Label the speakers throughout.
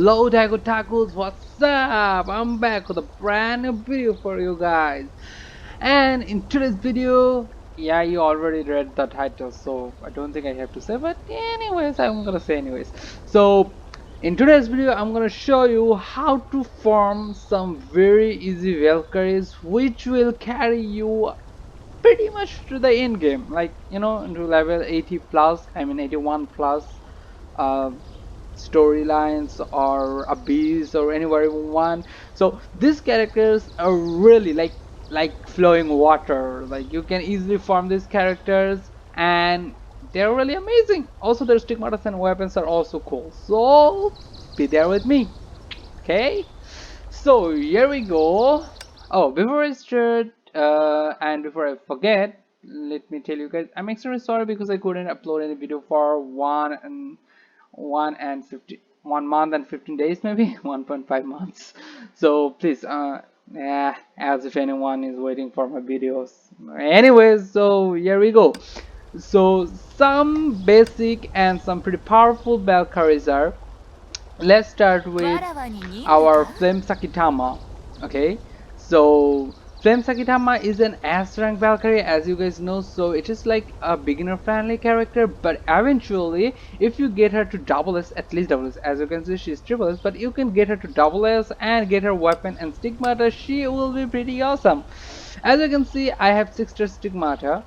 Speaker 1: Hello Taco Tacos, what's up? I'm back with a brand new video for you guys. And in today's video, yeah, you already read the title, so I don't think I have to say, but anyways, I'm gonna say anyways. So in today's video, I'm gonna show you how to farm some very easy Valkyries which will carry you pretty much to the end game, like into level 80 plus, I mean 81 plus. Uh, Storylines or a beast or anywhere you want. So these characters are really like flowing water. Like you can easily farm these characters and they're really amazing. Also their stigmatas and weapons are also cool. So be there with me. Okay? So here we go. Oh, before I start and before I forget, let me tell you guys, I'm extremely sorry because I couldn't upload any video for 1 month and 15 days, maybe 1.5 months. So please, yeah, as if anyone is waiting for my videos. Anyways, so here we go. So some basic and some pretty powerful Valkyries are. Let's start with our Flame Sakitama. Okay, so Flame Sakitama is an S rank Valkyrie, as you guys know, so it is like a beginner friendly character, but eventually if you get her to double S, at least double S, as you can see she's triple S, but you can get her to double S and get her weapon and stigmata, she will be pretty awesome. As you can see, I have 6 stigmata,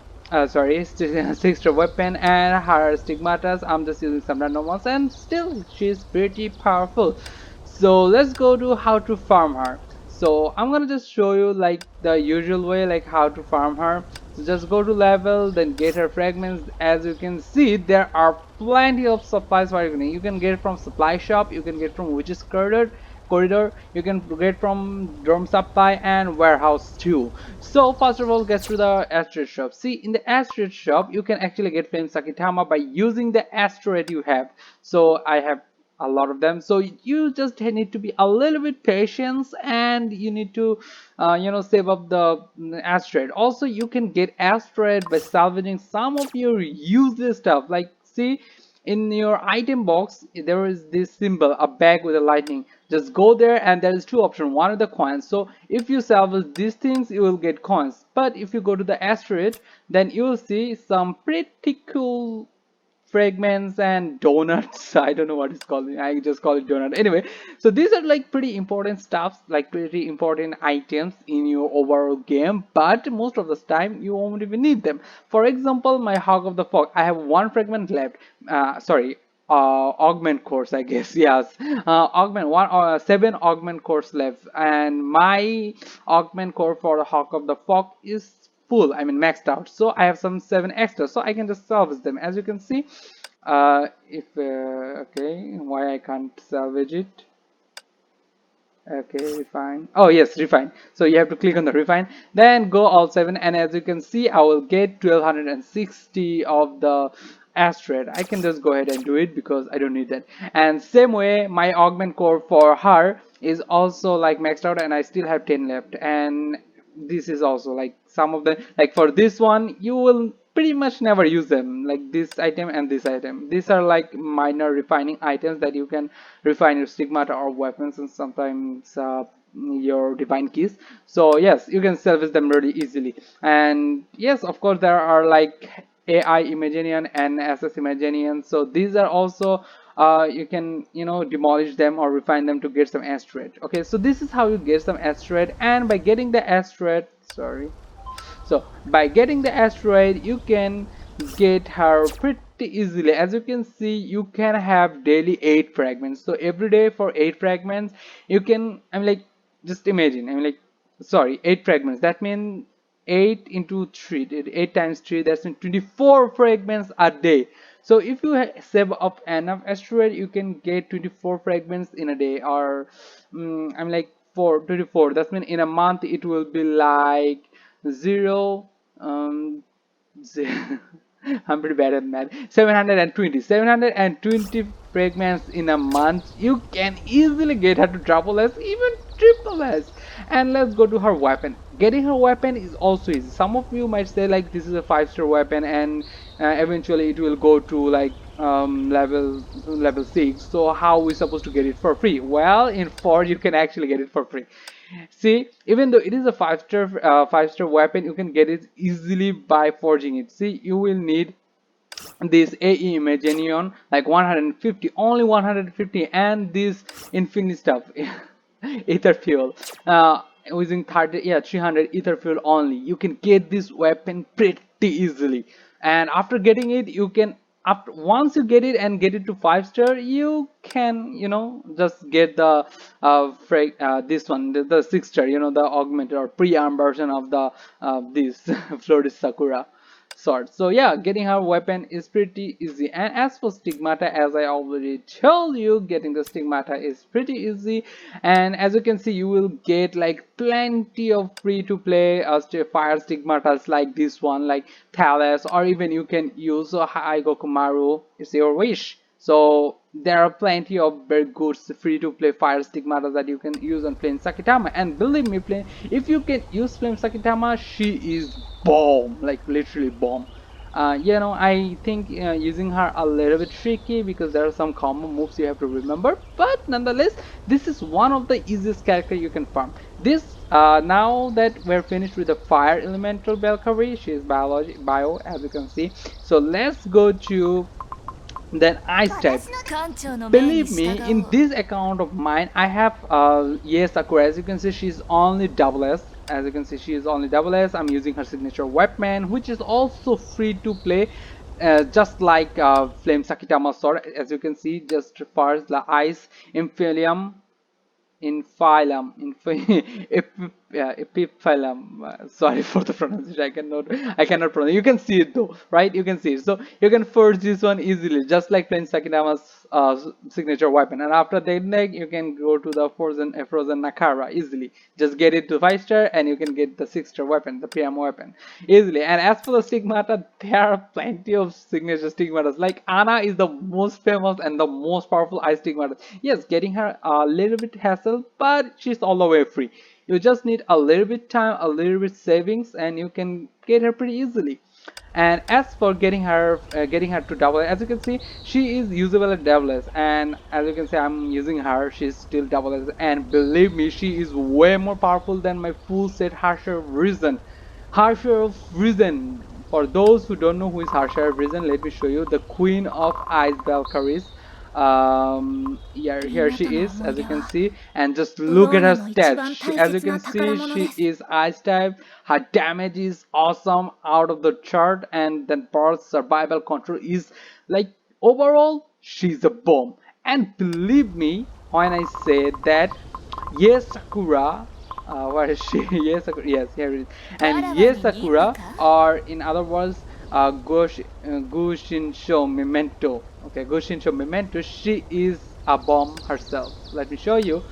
Speaker 1: sorry, 6 weapon and her stigmatas. I'm just using some random ones and still she's pretty powerful. So let's go to how to farm her. So I'm gonna just show you like the usual way, like how to farm her. So just go to level, then get her fragments. As you can see, there are plenty of supplies for you can get from supply shop, you can get from witch's corridor, you can get from dorm supply and warehouse too. So first of all, get to the asteroid shop. See, in the asteroid shop you can actually get flame Sakitama by using the asteroid you have. So I have a lot of them, so you just need to be a little bit patient and you need to save up the asteroid. Also you can get asteroid by salvaging some of your useless stuff, like see, in your item box there is this symbol, a bag with a lightning. Just go there and there is two options, one with the coins. So if you salvage these things you will get coins, but if you go to the asteroid then you will see some pretty cool fragments and donuts. I don't know what it's called, I just call it donut. Anyway, so these are like pretty important stuffs, like pretty important items in your overall game, but most of the time you won't even need them. For example, my hog of the fog, I have one fragment left. Sorry, augment course, I guess. Yes, augment one or 7 augment course left, and my augment core for the hawk of the fog is full, I mean maxed out. So I have some 7 extra, so I can just salvage them. As you can see, if okay, why I can't salvage it? Okay, refine. Oh yes, refine. So you have to click on the refine, then go all 7, and as you can see, I will get 1260 of the asteroid. I can just go ahead and do it because I don't need that. And same way, my augment core for her is also like maxed out, and I still have 10 left. And this is also like some of the, like for this one you will pretty much never use them, like this item and this item. These are like minor refining items that you can refine your stigmata or weapons and sometimes your divine keys. So yes, you can salvage them really easily. And yes, of course there are like AI Imaginarian and SS Imaginarian, so these are also you can demolish them or refine them to get some asteroid. Okay, so this is how you get some asteroid, and by getting the asteroid, sorry, so by getting the asteroid you can get her pretty easily. As you can see, you can have daily 8 fragments, so every day for 8 fragments you can, I'm like, just imagine, I'm like, sorry, 8 fragments, that means 8 into 3, 8 times 3, that's in 24 fragments a day. So if you save up enough asteroid you can get 24 fragments in a day, or I'm like, for 24, that means in a month it will be like 0 I'm pretty bad at math. 720 fragments in a month. You can easily get her to double S, even triple S. And let's go to her weapon. Getting her weapon is also easy. Some of you might say like this is a 5-star weapon and eventually it will go to like level 6. So how we supposed to get it for free? Well, in 4 you can actually get it for free. See, even though it is a 5-star weapon, you can get it easily by forging it. See, you will need this AE Imaginion like 150, only 150, and this infinite stuff ether fuel using 30, yeah, 300 ether fuel only. You can get this weapon pretty easily, and after getting it you can, after once you get it and get it to 5-star, you can, just get the this one, the 6-star, the augmented or pre-arm version of the this Florid Sakura sword. So yeah, getting her weapon is pretty easy. And as for stigmata, as I already told you, getting the stigmata is pretty easy. And as you can see, you will get like plenty of free to play fire stigmatas like this one, like Thales, or even you can use Haigokumaru. It's your wish. So there are plenty of very good free to play fire stigmatas that you can use on playing Sakitama. And believe me, if you can use flame Sakitama, she is bomb, like literally bomb. I think using her a little bit tricky because there are some combo moves you have to remember, but nonetheless this is one of the easiest character you can farm. This now that we're finished with the fire elemental Valkyrie, she is bio, as you can see. So let's go to then ice type. Believe me, in this account of mine I have yes, Sakura. As you can see, she's only double S. As you can see, she is only double S. I'm using her signature weapon, which is also free to play, just like Flame Sakitama sword. As you can see, just first the ice Imperium infilum epiphyllum, sorry for the pronunciation, I cannot pronounce. You can see it though, right? You can see it. So you can forge this one easily, just like playing Sakitama's signature weapon. And after that neck you can go to the frozen Nakara easily. Just get it to 5-star and you can get the 6-star weapon, the PM weapon, easily. And as for the stigmata, there are plenty of signature stigmatas. Like Ana is the most famous and the most powerful ice stigmata. Yes, getting her a little bit hassle, but she's all the way free. You just need a little bit time, a little bit savings, and you can get her pretty easily. And as for getting her to double, as you can see, she is usable at double S, and as you can see, I'm using her, she's still double S, and believe me, she is way more powerful than my full set Harsher Reason. Harsher of Reason, for those who don't know who is Harsher of Reason, let me show you, the queen of ice Valkyries. Yeah, here she is, as you can see, and just look at her stats. As you can see, she is ice type. Her damage is awesome, out of the chart, and then burst survival control is like, overall she's a bomb. And believe me when I say that, yes, Sakura, where is she? Yes, Sakura. Yes, here it is. And yes, Sakura, or in other words, Gushinsho Memento. Okay, Gushinsho Memento. She is a bomb herself. Let me show you.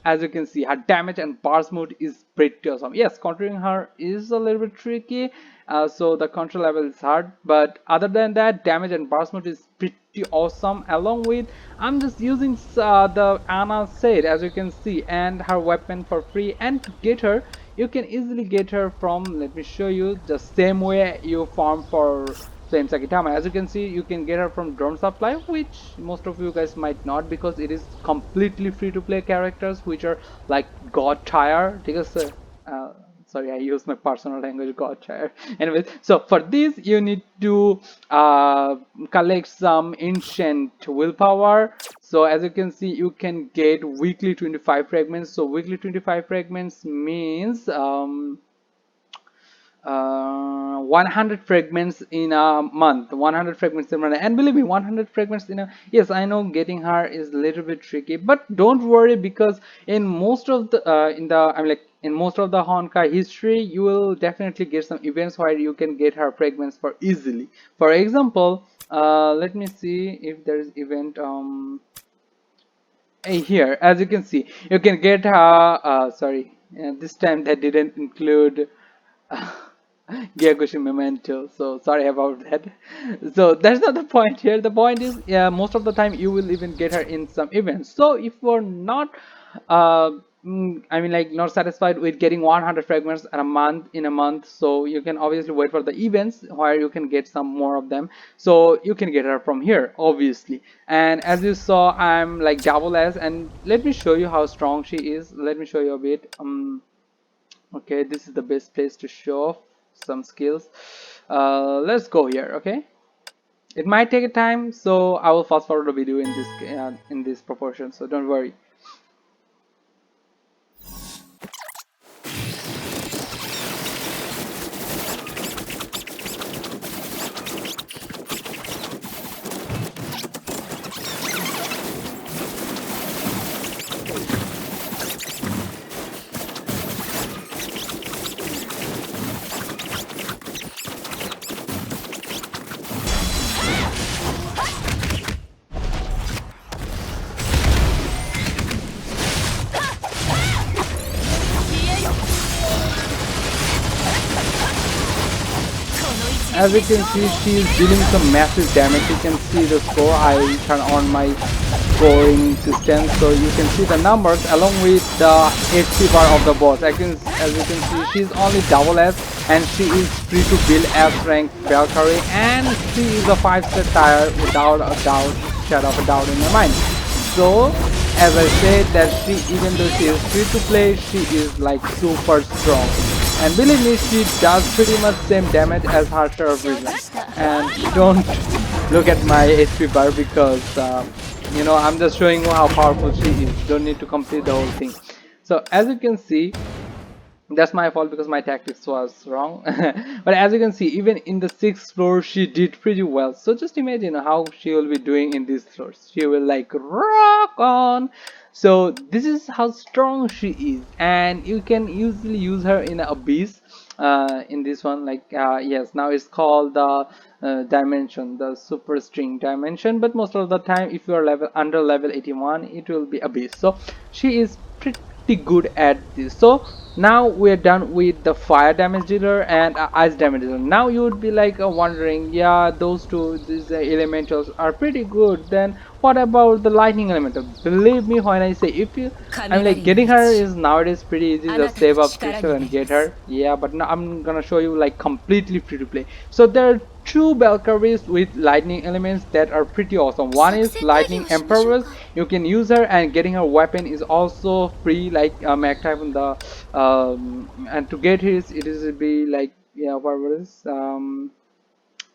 Speaker 1: As you can see, her damage and burst mode is pretty awesome. Yes, controlling her is a little bit tricky, so the control level is hard, but other than that, damage and burst mode is pretty awesome. Along with, I'm just using the Ana set, as you can see, and her weapon for free. And to get her, you can easily get her from, let me show you, the same way you farm for same Sakitama. As you can see, you can get her from drone supply, which most of you guys might not, because it is completely free to play characters which are like god tier, because sorry, I use my personal language, god tier. Anyways, so for this you need to collect some ancient willpower. So as you can see, you can get weekly 25 fragments. So weekly 25 fragments means 100 fragments in a month, 100 fragments in a month. And believe me, 100 fragments in a, yes, I know getting her is a little bit tricky, but don't worry, because in most of the in most of the Honkai history, you will definitely get some events where you can get her fragments for easily. For example, let me see if there is event here. As you can see, you can get sorry, this time that didn't include Gyakushi Memento, so sorry about that. So that's not the point here. The point is, most of the time you will even get her in some events. So if you're not I mean, like, not satisfied with getting 100 fragments at a month in a month, so you can obviously wait for the events where you can get some more of them. So you can get her from here, obviously. And as you saw, I'm like double S, and let me show you how strong she is. Let me show you a bit. Okay, this is the best place to show off some skills. Let's go here. Okay, it might take a time, so I will fast forward the video in this proportion. So don't worry. As you can see, she is dealing some massive damage. You can see the score. I turn on my scoring system, so you can see the numbers along with the HP bar of the boss. As you can see, she is only double S, and she is free to build S rank Valkyrie, and she is a 5-star tire without a doubt, shadow of a doubt in my mind. So, as I said, that she, even though she is free to play, she is like super strong. And believe me, she does pretty much same damage as her share of vision. And don't look at my HP bar because you know, I'm just showing you how powerful she is. Don't need to complete the whole thing. So as you can see, that's my fault because my tactics was wrong. But as you can see, even in the 6th floor she did pretty well. So just imagine how she will be doing in these floors. She will like rock on. So this is how strong she is, and you can usually use her in Abyss. In this one, like yes, now it's called the dimension, the super string dimension, but most of the time if you are level under level 81, it will be Abyss. So she is pretty good at this. So now we're done with the fire damage dealer and ice damage dealer. Now you would be like wondering, yeah, those two, these elementals are pretty good, then what about the lightning elemental? Believe me when I say, if you, I'm like, getting her is nowadays pretty easy. Just save up crystal and get her. Yeah, but now I'm gonna show you like completely free to play. So there are two Valkyries with lightning elements that are pretty awesome. One is lightning empress. You can use her, and getting her weapon is also free, like mag type on the and to get his, it is be like, yeah, what was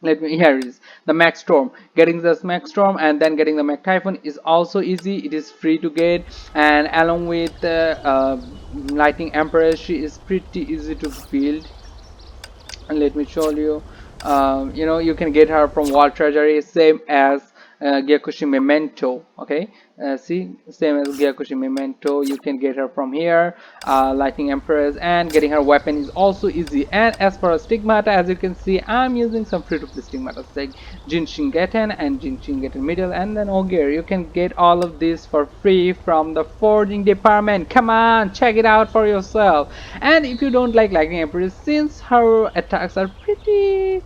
Speaker 1: let me, here it is, the max storm. Getting the max storm and then getting the max typhoon is also easy. It is free to get, and along with lightning empress, she is pretty easy to build. And let me show you, you know, you can get her from Wall Treasury, same as Gyakushi Memento. Okay, see, same as Gyakushi Memento, you can get her from here. Lightning Empress, and getting her weapon is also easy. And as for a stigmata, as you can see, I'm using some free-to-play stigmatas like Jin Shingetten and Jin Shingetten Middle, and then Ogre. You can get all of this for free from the forging department. Come on, check it out for yourself. And if you don't like Lightning Empress, since her attacks are pretty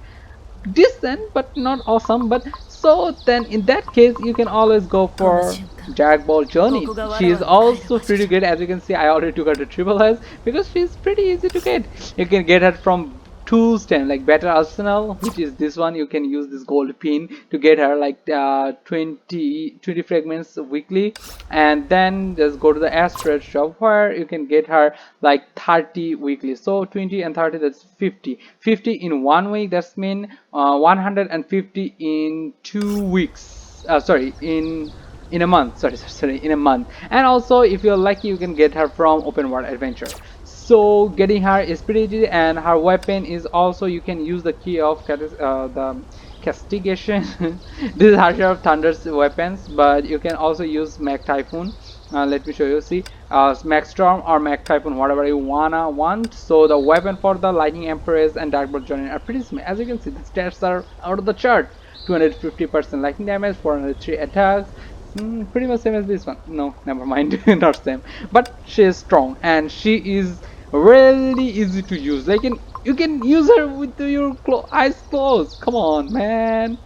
Speaker 1: decent but not awesome, but so then in that case you can always go for Drag Ball Journey. She is also pretty good. As you can see, I already took her to Triple S because she's pretty easy to get. You can get her from two stand like Better Arsenal, which is this one. You can use this gold pin to get her like 20 fragments weekly, and then just go to the Asteroid shop where you can get her like 30 weekly. So 20 and 30, that's 50 in 1 week. That's mean 150 in 2 weeks. Sorry, in a month. Sorry, in a month. And also, if you're lucky, you can get her from Open World Adventure. So getting her is pretty easy, and her weapon is also, you can use the key of the castigation. This is Harsher of Thunder's weapons, but you can also use Mag Typhoon. Let me show you. See, Mag Storm or Mag Typhoon, whatever you want. So the weapon for the Lightning Empress and Darkbird Journey are pretty small. As you can see, the stats are out of the chart. 250% lightning damage, 403 attacks. Pretty much same as this one. No, never mind. Not same, but she is strong and she is really easy to use. Like, you can use her with your eyes closed. Come on, man.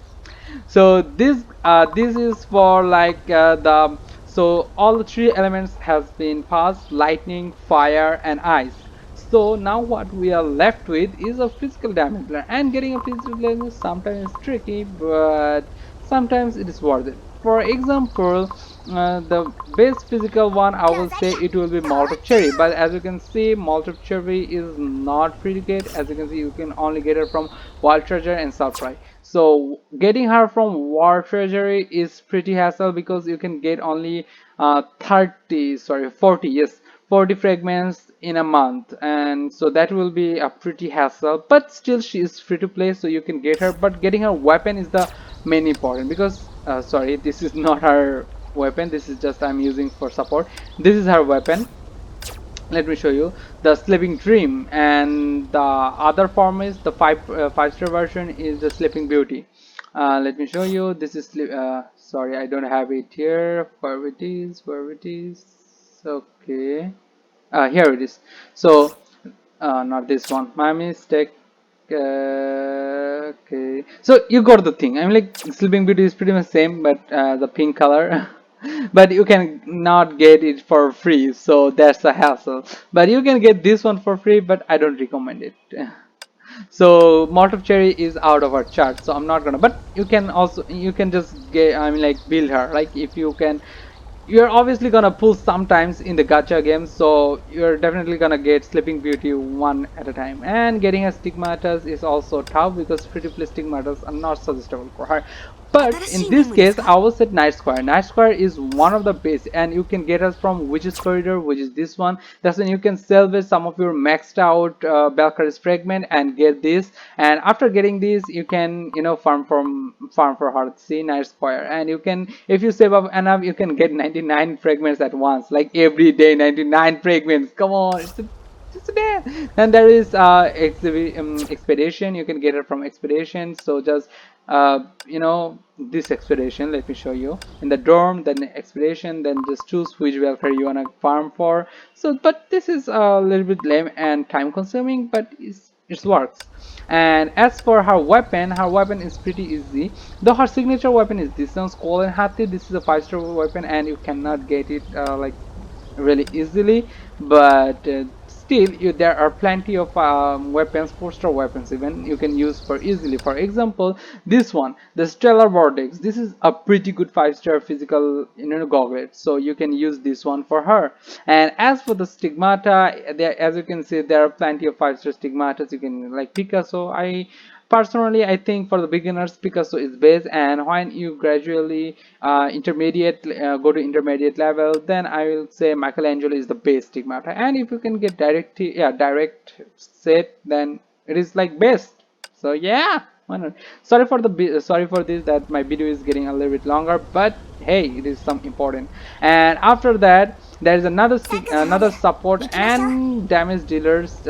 Speaker 1: So this is for like the So all the three elements has been passed: lightning, fire, and ice. So now what we are left with is a physical damage, and getting a physical damage sometimes is tricky, but sometimes it is worth it. For example, the best physical one, I will say it will be Molotov Cherry, but as you can see, Molotov Cherry is not free to get. As you can see, you can only get her from Wild Treasure and Supply. So getting her from Wild Treasury is pretty hassle because you can get only 40, yes, 40 fragments in a month, and so that will be a pretty hassle, but still she is free to play, so you can get her. But getting her weapon is the main important, because sorry, this is not her weapon, this is just I'm using for support. This is her weapon. Let me show you the sleeping dream, and the other form is the five-star version is the sleeping beauty. Let me show you. This is sorry, I don't have it here. Where it is. Okay, here it is. So not this one, my mistake. Okay, so you got the thing. I'm like, sleeping beauty is pretty much same, but the pink color. But you can not get it for free, so that's a hassle. But you can get this one for free, but I don't recommend it. So Malt Cherry is out of our chart, so I'm not gonna. But you can also, you can just get, I mean, like, build her. Like, if you can, you're obviously gonna pull sometimes in the gacha games, so you're definitely gonna get Sleeping Beauty one at a time. And getting a stigmatas is also tough because free to play stigmatas are not suggestible for her. But in this case, I will set Night Square. Night Square is one of the best, and you can get us from Witch's Corridor, which is this one. That's when you can salvage some of your maxed out Valkyrie's fragment and get this. And after getting this, you can, you know, farm for her. See, Night Square, and you can, if you save up enough, you can get 99 fragments at once, like every day, 99 fragments. Come on, it's a day. Then there is expedition. You can get it from expedition. So just you know, this expedition, let me show you. In the dorm, then expedition, then just choose which welfare you wanna farm for. So but this is a little bit lame and time consuming, but it works. And as for her weapon is pretty easy, though her signature weapon is this one, Skull and Hati. This is a 5-star weapon, and you cannot get it like really easily, but still there are plenty of weapons, 4-star weapons even, you can use for easily. For example, this one, the Stellar Vortex, this is a pretty good 5-star physical, you know, goblet, so you can use this one for her. And as for the stigmata, there, as you can see, there are plenty of 5-star stigmatas. You can, like Picasso, personally, I think for the beginners, Picasso is best, and when you gradually go to intermediate level, then I will say Michelangelo is the best stigmata. And if you can get direct set, then it is like best. So yeah, why not? Sorry for this, that my video is getting a little bit longer, but hey, it is some important. And after that, there is another support and damage dealers.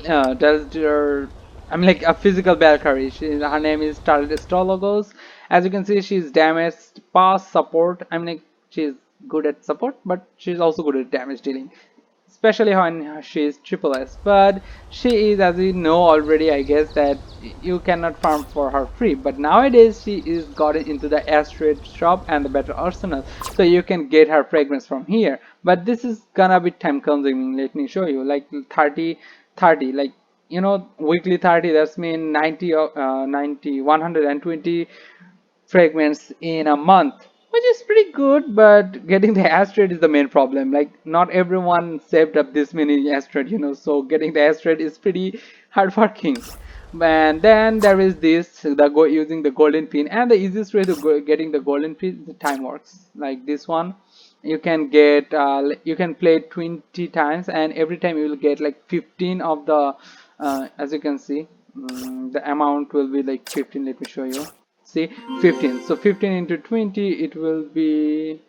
Speaker 1: Does your, I'm like a physical Valkyrie. Her name is Starlet Astrologos. As you can see, she's damaged, pass, support. I'm like, she's good at support, but she's also good at damage dealing, especially when she is triple S. But she is, as we know already, I guess, that you cannot farm for her free. But nowadays she is gotten into the asteroid shop and the battle arsenal, so you can get her fragments from here. But this is gonna be time consuming. Let me show you, like 30, like, you know, weekly 30, that's mean 90, 120 fragments in a month, which is pretty good. But getting the asteroid is the main problem. Like, not everyone saved up this many asteroid, you know, so getting the asteroid is pretty hard working. And then there is this, using the golden pin, and the easiest way to getting the golden pin, the time works like this one. You can get you can play 20 times, and every time you will get like 15 of the as you can see, the amount will be like 15. Let me show you. See, 15. So 15 into 20, it will be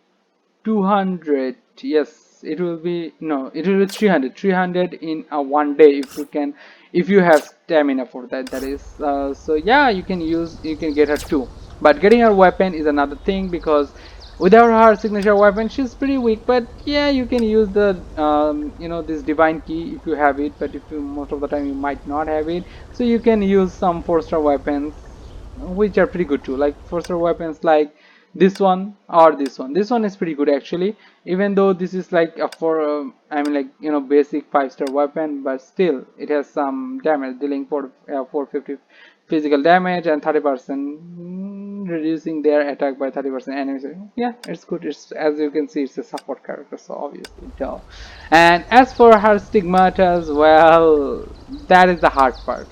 Speaker 1: 200. Yes, it will be, no, it will be 300 in a one day, if you can, if you have stamina for that, that is. So yeah, you can get her too. But getting her weapon is another thing, because without her signature weapon she's pretty weak. But yeah, you can use the you know, this divine key if you have it, but if you, most of the time you might not have it, so you can use some 4-star weapons which are pretty good too, like 4-star weapons like this one or this one. This one is pretty good actually, even though this is like a for I mean like basic 5-star weapon, but still it has some damage, dealing 450 physical damage and 30% reducing their attack by 30% enemies. Yeah, it's good. It's, as you can see, it's a support character, so obviously duh. And as for her stigmatas, well, that is the hard part.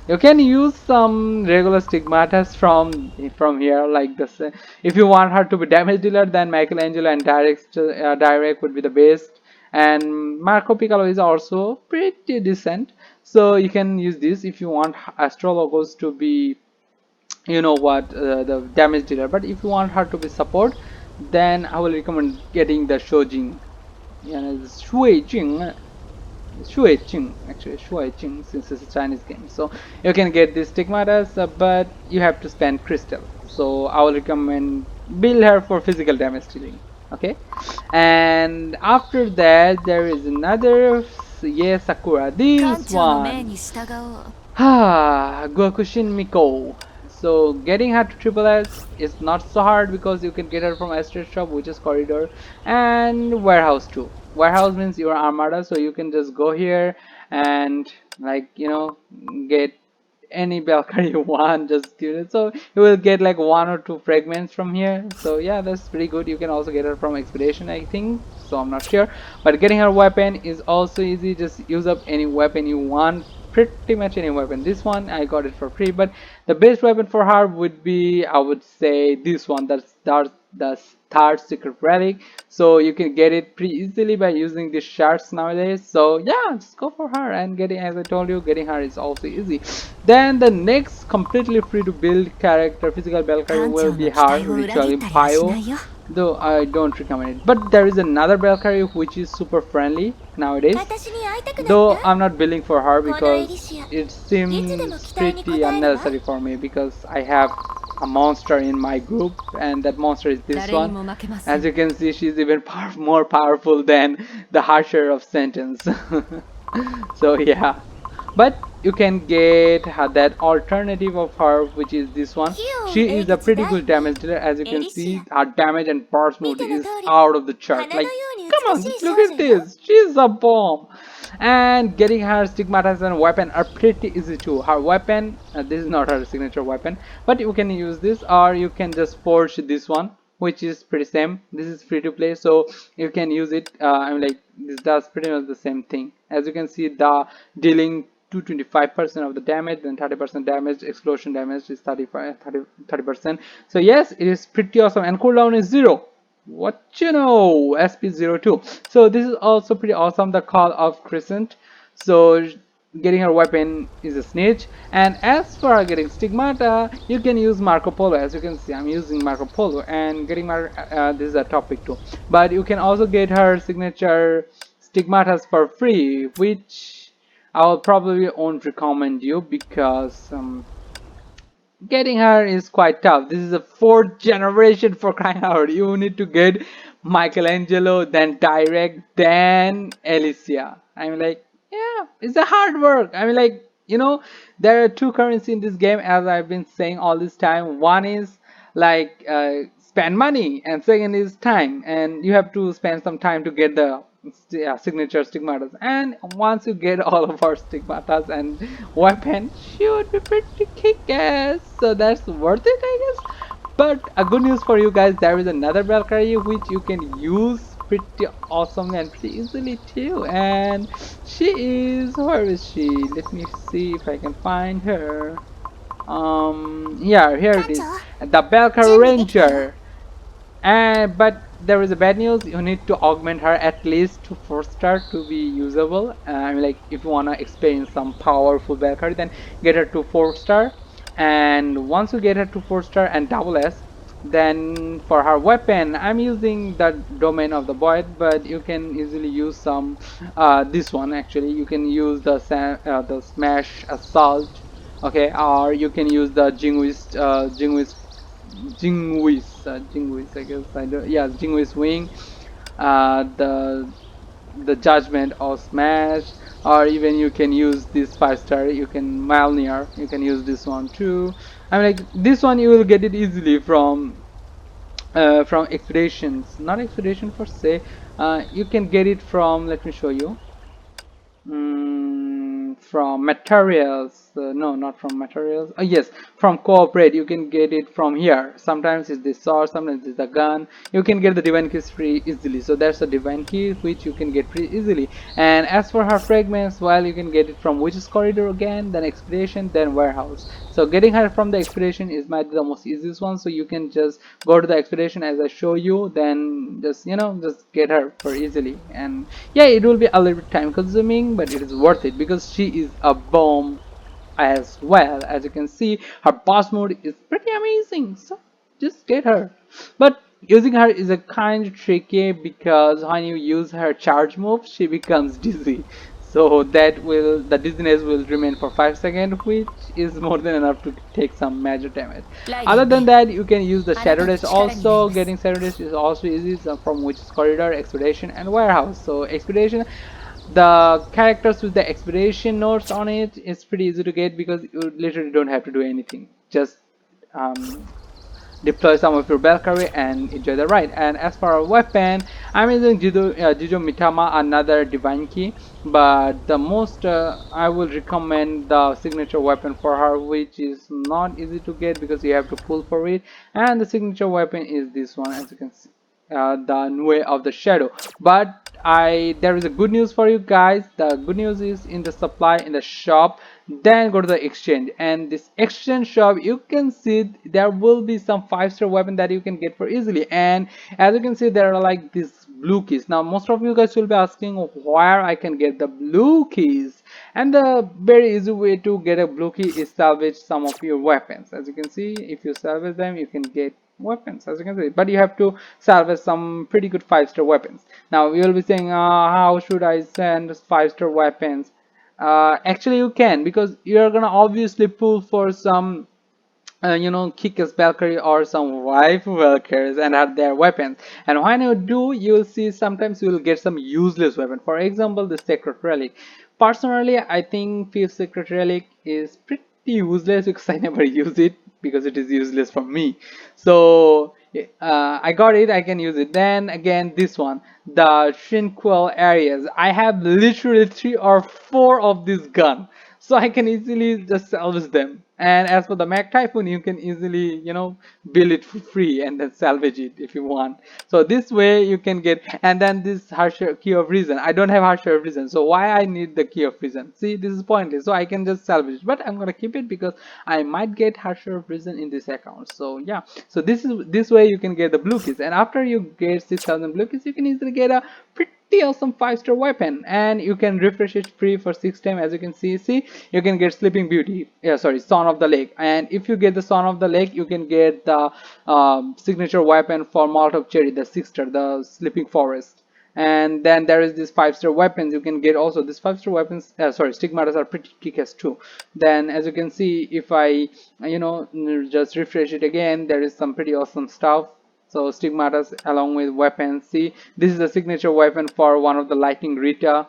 Speaker 1: You can use some regular stigmatas from here, like this. If you want her to be damage dealer, then Michelangelo and Direct would be the best. And Marco Piccolo is also pretty decent, so you can use this if you want Astrologos to be, the damage dealer. But if you want her to be support, then I will recommend getting the Shojin. Yeah, Shui Jing. Shuiqing, actually Shuiqing, since it's a Chinese game. So you can get these stigmatas, but you have to spend crystal. So I will recommend build her for physical damage dealing. Okay, and after that there is another, yes, Sakura. This one. Gokushin Miko. So getting her to Triple S is not so hard because you can get her from Estate Shop, which is Corridor, and Warehouse too. Warehouse means your Armada, so you can just go here and, like, get any Valkyrie you want, just give it. So you will get like 1 or 2 fragments from here. So yeah, that's pretty good. You can also get her from Expedition, I think. So I'm not sure, but getting her weapon is also easy. Just use up any weapon you want, pretty much any weapon. This one I got it for free, but the best weapon for her would be, I would say, this one. That's the third secret relic. So you can get it pretty easily by using these shards nowadays. So yeah, just go for her, and getting, as I told you, getting her is also easy. Then the next completely free to build character, physical Valkyrie, will be her Ritual Impio, though I don't recommend it. But there is another Valkyrie which is super friendly nowadays, though I'm not building for her because it seems pretty unnecessary for me, because I have a monster in my group, and that monster is this one. As you can see, she's even more powerful than the Harsher of Sentence. So yeah, but you can get that alternative of her, which is this one. She is a pretty good damage dealer. As you can see, her damage and burst mode is out of the chart. Like, come on, look at this, she's a bomb. And getting her stigmatas and weapon are pretty easy too. Her weapon, this is not her signature weapon, but you can use this, or you can just forge this one, which is pretty same. This is free to play, so you can use it. I'm like, this does pretty much the same thing. As you can see, the dealing to 25% of the damage, then 30% damage, explosion damage is 30%. So yes, it is pretty awesome, and cooldown is 0. What you know, SP02. So this is also pretty awesome, the Call of Crescent. So getting her weapon is a snitch. And as for getting stigmata, you can use Marco Polo. As you can see, I'm using Marco Polo, and getting this is a topic too. But you can also get her signature stigmatas for free, which I will probably won't recommend you, because getting her is quite tough. This is a 4th generation, for crying out. You need to get Michelangelo, then Direct, then Alicia. I mean, like, yeah, it's a hard work. I mean, like, there are 2 currency in this game, as I've been saying all this time. One is like, spend money, and second is time, and you have to spend some time to get the signature stigmatas. And once you get all of our stigmatas and weapon, she would be pretty kick-ass, so that's worth it, I guess. But a good news for you guys, there is another Valkyrie which you can use pretty awesomely and pretty easily too, and she is, where is she? Let me see if I can find her. Yeah, here it is, the Valkyrie Ranger. And but there is a bad news. You need to augment her at least to 4-star to be usable. I mean, like, if you wanna experience some powerful Valkyrie, then get her to 4-star. And once you get her to 4-star and double S, then for her weapon, I'm using the Domain of the Void, but you can easily use some this one. Actually, you can use the Smash Assault, okay, or you can use the Jingwis, I guess. I don't, yeah, Jingwis Wing, the Judgment of Smash, or even you can use this 5-star. You can Malnir. You can use this one too. I mean, like, this one you will get it easily from from expeditions, not expedition per se. You can get it from, let me show you, from materials. No, not from materials. Yes, from cooperate. You can get it from here. Sometimes it's the sword, sometimes it's the gun. You can get the divine keys free easily. So that's a divine key which you can get pretty easily. And as for her fragments, well, you can get it from witch's corridor again, then expedition, then warehouse. So getting her from the expedition is might be the most easiest one. So you can just go to the expedition as I show you, then just just get her for easily. And yeah, it will be a little bit time consuming, but it is worth it because she is a bomb as well. As you can see, her boss mode is pretty amazing, so just get her. But using her is a kind of tricky because when you use her charge move, she becomes dizzy. So the dizziness will remain for 5 seconds, which is more than enough to take some major damage. Other than that, you can use the shadow dash also. Getting shadow dash is also easy, so from which is corridor, expedition, and warehouse. So expedition, the characters with the expedition notes on it is pretty easy to get because you literally don't have to do anything. Just um, deploy some of your Valkyrie and enjoy the ride. And as for our weapon, I'm using Jijo Mitama, another divine key, but the most I will recommend the signature weapon for her, which is not easy to get because you have to pull for it. And the signature weapon is this one, as you can see, the Nue of the Shadow. But there is a good news for you guys. The good news is in the supply in the shop. Then go to the exchange, and this exchange shop, you can see there will be some 5-star weapon that you can get for easily. And as you can see, there are like these blue keys. Now most of you guys will be asking where I can get the blue keys, and the very easy way to get a blue key is salvage some of your weapons. As you can see, if you salvage them, you can get weapons, as you can see, but you have to salvage some pretty good 5-star weapons. Now you will be saying, how should I send 5-star weapons? Actually you can, because you're gonna obviously pull for some kick-ass Valkyrie or some wife Valkyries and add their weapons. And when you do, you'll see sometimes you will get some useless weapon. For example, the Sacred Relic. Personally, I think Fifth Sacred Relic is pretty useless because I never use it because it is useless for me. So I got it, I can use it. Then again, this one, the Shinquel areas. I have literally 3 or 4 of this gun, so I can easily just salvage them. And as for the Mac Typhoon, you can easily, build it for free and then salvage it if you want. So this way you can get, and then this harsher key of reason. I don't have harsher of reason, so why I need the key of reason? See, this is pointless. So I can just salvage it, but I'm gonna keep it because I might get harsher of reason in this account. So yeah, so this way you can get the blue keys, and after you get 6,000 blue keys, you can easily get a pretty awesome 5-star weapon, and you can refresh it free for 6 times. As you can see, you can get Sleeping Beauty, yeah, sorry, Son of the Lake. And if you get the Son of the Lake, you can get the signature weapon for Molotov Cherry, the 6-star, the Sleeping Forest. And then there is this 5-star weapons you can get also. These 5-star weapons, sorry, stigmatas are pretty kick-ass too. Then as you can see, if I just refresh it again, there is some pretty awesome stuff. So stigmatas along with weapons. See, this is the signature weapon for one of the Lightning Rita.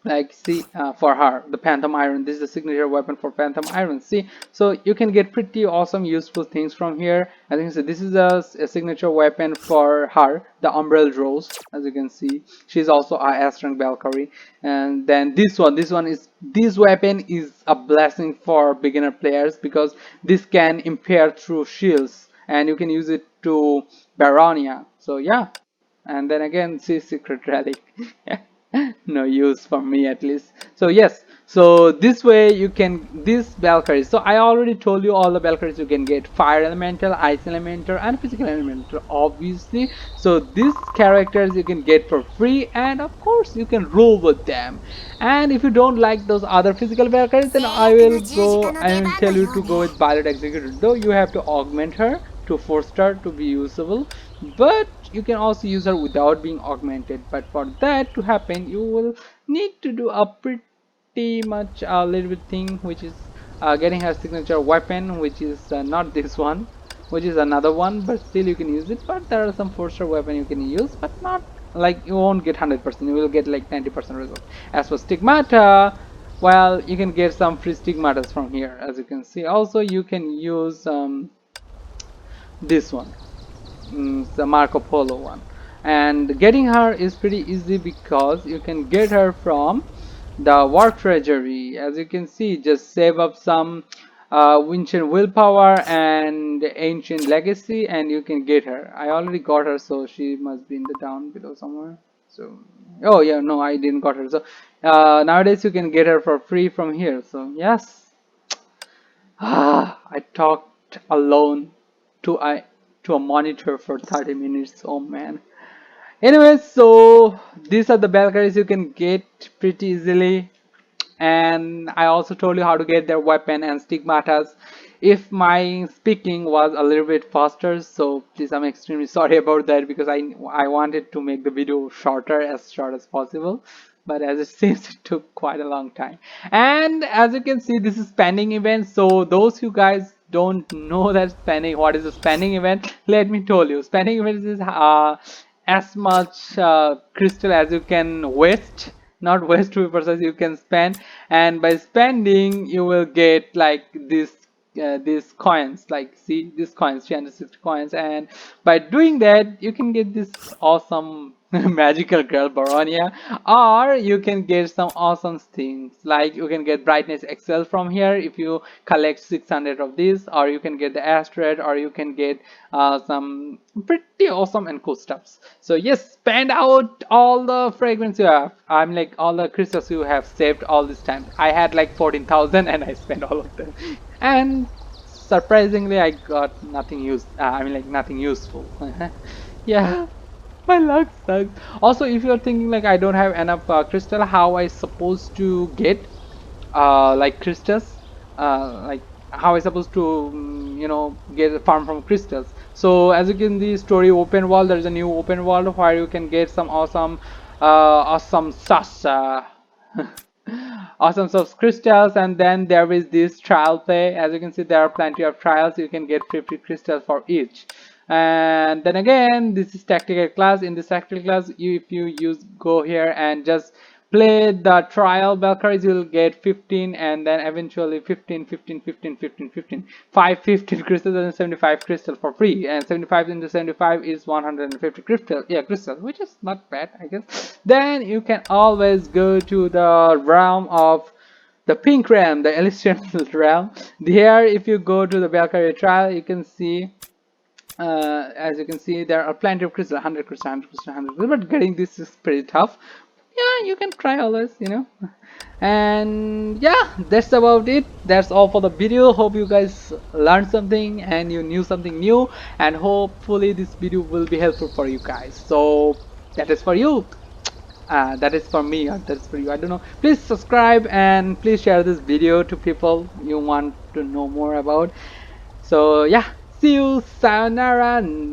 Speaker 1: Like, see, for her, the Phantom Iron. This is the signature weapon for Phantom Iron. See, so you can get pretty awesome useful things from here. As you can see, this is a signature weapon for her, the Umbrella Rose. As you can see, she's also a S-rank Valkyrie. And then this weapon is a blessing for beginner players because this can impair through shields, and you can use it to Baronia. So yeah, and then again, see, Secret Relic. No use for me at least. So yes, so this way you can, this Valkyries, so I already told you all the Valkyries you can get: fire elemental, ice elemental, and physical elemental, obviously. So these characters you can get for free, and of course you can roll with them. And if you don't like those other physical Valkyries, then I will go and tell you to go with Violet Executor, though you have to augment her to 4-star to be usable, but you can also use her without being augmented. But for that to happen, you will need to do a pretty much a little bit thing, which is getting her signature weapon, which is not this one, which is another one, but still you can use it. But there are some 4-star weapon you can use, but not like, you won't get 100%, you will get like 90% result. As for stigmata, well, you can get some free stigmatas from here. As you can see, also you can use this one, the Marco Polo one. And getting her is pretty easy because you can get her from the war treasury. As you can see, just save up some ancient willpower and ancient legacy, and you can get her. I already got her, so she must be in the down below somewhere. So, oh yeah, no, I didn't got her. So nowadays you can get her for free from here. So yes, I talked alone to a monitor for 30 minutes. Oh man. Anyways, so these are the Valkyries you can get pretty easily, and I also told you how to get their weapon and stigmatas. If my speaking was a little bit faster, so please, I'm extremely sorry about that, because I wanted to make the video shorter, as short as possible, but as it seems it took quite a long time. And as you can see, this is spending event. So those who guys don't know that spending, what is a spending event, let me tell you. Spending event is as much crystal as you can waste, not waste to be precise, you can spend, and by spending you will get like this these coins, like see these coins, 360 coins, and by doing that you can get this awesome magical girl Baronia, or you can get some awesome things, like you can get brightness excel from here if you collect 600 of these, or you can get the asteroid, or you can get some pretty awesome and cool stuffs. So yes, spend out all the fragments you have, I'm like all the crystals you have saved all this time. I had like 14,000 and I spent all of them, and surprisingly I got nothing used, I mean like nothing useful. Yeah, my luck sucks. Also, if you're thinking like I don't have enough crystal, how I supposed to get like crystals, like how I supposed to get a farm from crystals. So as you can see, story open world, there's a new open world where you can get some awesome sus awesome source crystals, and then there is this trial play. As you can see, there are plenty of trials, you can get 50 crystals for each. And then again, this is tactical class. In this tactical class, if you go here and just play the trial Valkyries, you'll get 15, and then eventually 15, 15, 15, 15, 15, 15 crystals, and 75 crystal for free. And 75 into 75 is 150 crystal, yeah, crystals, which is not bad, I guess. Then you can always go to the realm of the pink realm, the Elysian realm. Here, if you go to the Valkyrie trial, you can see as you can see, there are plenty of crystals, 100 crystal, 100 crystal, 100 crystal, but getting this is pretty tough. Yeah, you can try always. And yeah, that's about it. That's all for the video. Hope you guys learned something and you knew something new, and hopefully this video will be helpful for you guys. So that is for you, that is for me, or that is for you, I don't know. Please subscribe and please share this video to people you want to know more about. So yeah, see you, sayonara.